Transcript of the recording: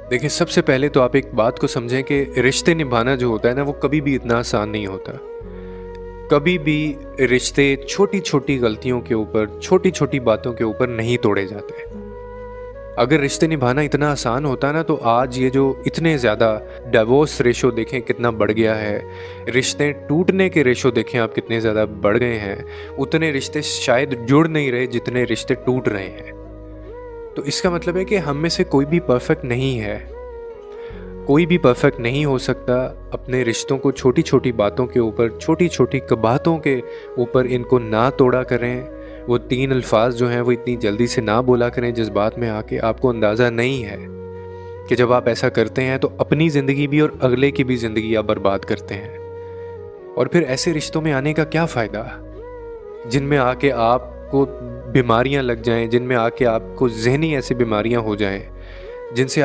देखिए, सबसे पहले तो आप एक बात को समझें कि रिश्ते निभाना जो होता है ना, वो कभी भी इतना आसान नहीं होता। कभी भी रिश्ते छोटी-छोटी गलतियों के ऊपर, छोटी-छोटी बातों के ऊपर नहीं तोड़े जाते। अगर रिश्ते निभाना इतना आसान होता ना, तो आज ये जो इतने ज़्यादा डिवोर्स रेशो देखें कितना बढ़ गया है, रिश्ते टूटने के रेशो देखें आप कितने ज़्यादा बढ़ गए हैं, उतने रिश्ते शायद जुड़ नहीं रहे जितने रिश्ते टूट रहे हैं। तो इसका मतलब है कि हम में से कोई भी परफेक्ट नहीं है। कोई भी परफेक्ट नहीं हो सकता। अपने रिश्तों को छोटी-छोटी बातों के ऊपर, छोटी-छोटी बातों के ऊपर इनको ना तोड़ा करें। वो 3 अल्फ़ाज़ जो हैं वो इतनी जल्दी से ना बोला करें जज़्बात में आके। आपको अंदाज़ा नहीं है कि जब आप ऐसा करते हैं तो अपनी ज़िंदगी भी और अगले की भी ज़िंदगी आप बर्बाद करते हैं। और फिर ऐसे रिश्तों में आने का क्या फ़ायदा, जिनमें आके आपको बीमारियाँ लग जाएँ, जिनमें आके आपको ज़हनी ऐसी बीमारियाँ हो जाएँ, जिनसे